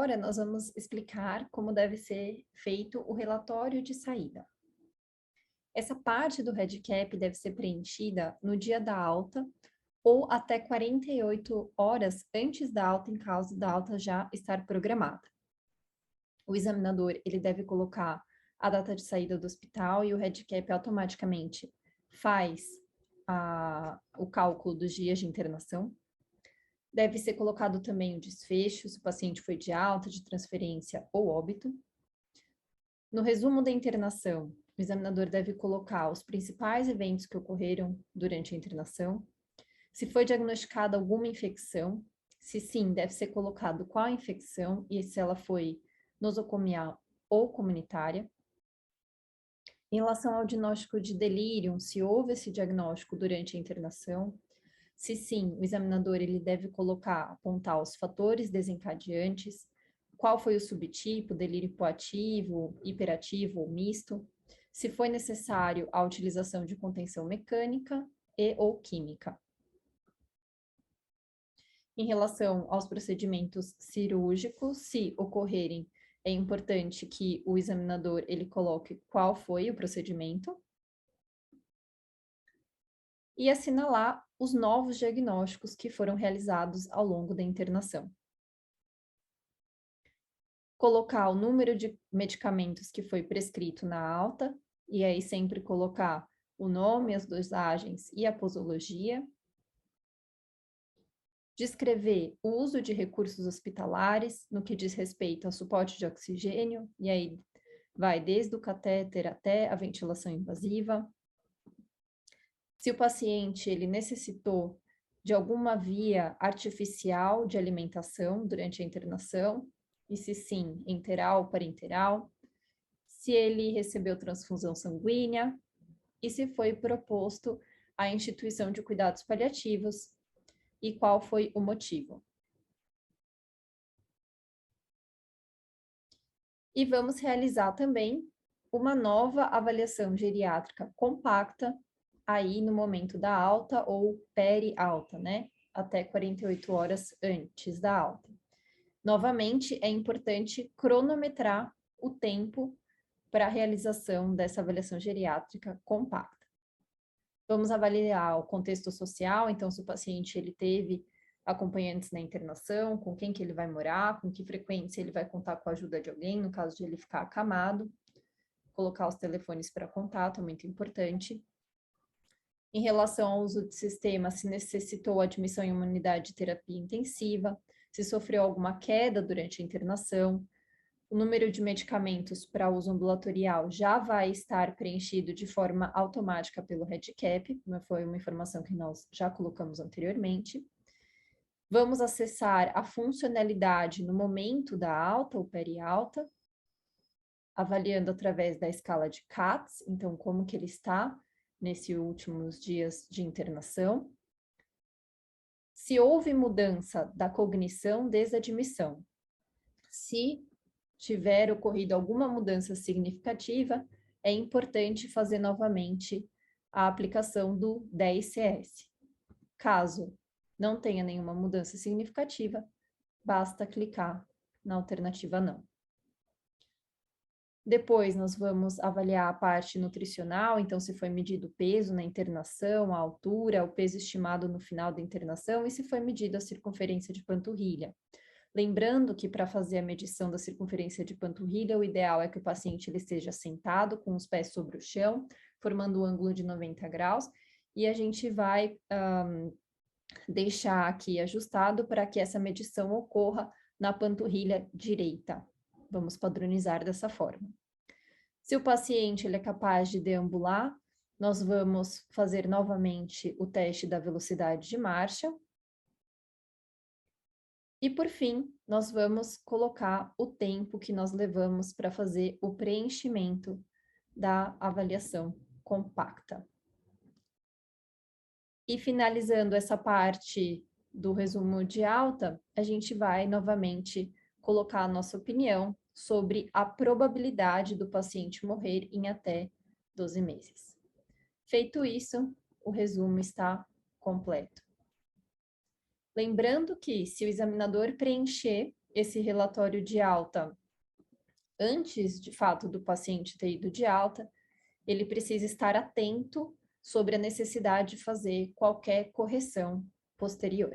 Agora, nós vamos explicar como deve ser feito o relatório de saída. Essa parte do REDCap deve ser preenchida no dia da alta ou até 48 horas antes da alta, em caso da alta já estar programada. O examinador ele deve colocar a data de saída do hospital e o REDCap automaticamente faz o cálculo dos dias de internação. Deve ser colocado também o desfecho, se o paciente foi de alta, de transferência ou óbito. No resumo da internação, o examinador deve colocar os principais eventos que ocorreram durante a internação, se foi diagnosticada alguma infecção, se sim, deve ser colocado qual infecção e se ela foi nosocomial ou comunitária. Em relação ao diagnóstico de delírio, se houve esse diagnóstico durante a internação, se sim, o examinador ele deve apontar os fatores desencadeantes, qual foi o subtipo, delírio hipoativo, hiperativo ou misto, se foi necessário a utilização de contenção mecânica e ou química. Em relação aos procedimentos cirúrgicos, se ocorrerem, é importante que o examinador ele coloque qual foi o procedimento e assinalar os novos diagnósticos que foram realizados ao longo da internação. Colocar o número de medicamentos que foi prescrito na alta, e aí sempre colocar o nome, as dosagens e a posologia. Descrever o uso de recursos hospitalares no que diz respeito ao suporte de oxigênio, e aí vai desde o catéter até a ventilação invasiva. Se o paciente ele necessitou de alguma via artificial de alimentação durante a internação, e se sim, enteral ou parenteral, se ele recebeu transfusão sanguínea e se foi proposto a instituição de cuidados paliativos e qual foi o motivo. E vamos realizar também uma nova avaliação geriátrica compacta aí no momento da alta ou peri-alta, né? Até 48 horas antes da alta. Novamente, é importante cronometrar o tempo para a realização dessa avaliação geriátrica compacta. Vamos avaliar o contexto social, então se o paciente ele teve acompanhantes na internação, com quem que ele vai morar, com que frequência ele vai contar com a ajuda de alguém, no caso de ele ficar acamado. Colocar os telefones para contato é muito importante. Em relação ao uso de sistema, se necessitou admissão em uma unidade de terapia intensiva, se sofreu alguma queda durante a internação, o número de medicamentos para uso ambulatorial já vai estar preenchido de forma automática pelo REDCap, foi uma informação que nós já colocamos anteriormente. Vamos acessar a funcionalidade no momento da alta ou peri-alta, avaliando através da escala de CATS, então como que ele está nesses últimos dias de internação. Se houve mudança da cognição desde a admissão, se tiver ocorrido alguma mudança significativa, é importante fazer novamente a aplicação do 10CS. Caso não tenha nenhuma mudança significativa, basta clicar na alternativa não. Depois, nós vamos avaliar a parte nutricional, então se foi medido o peso na internação, a altura, o peso estimado no final da internação e se foi medida a circunferência de panturrilha. Lembrando que para fazer a medição da circunferência de panturrilha, o ideal é que o paciente ele esteja sentado com os pés sobre o chão, formando um ângulo de 90 graus, e a gente vai deixar aqui ajustado para que essa medição ocorra na panturrilha direita. Vamos padronizar dessa forma. Se o paciente ele é capaz de deambular, nós vamos fazer novamente o teste da velocidade de marcha. E, por fim, nós vamos colocar o tempo que nós levamos para fazer o preenchimento da avaliação compacta. E finalizando essa parte do resumo de alta, a gente vai novamente colocar a nossa opinião sobre a probabilidade do paciente morrer em até 12 meses. Feito isso, o resumo está completo. Lembrando que, se o examinador preencher esse relatório de alta antes, de fato, do paciente ter ido de alta, ele precisa estar atento sobre a necessidade de fazer qualquer correção posterior.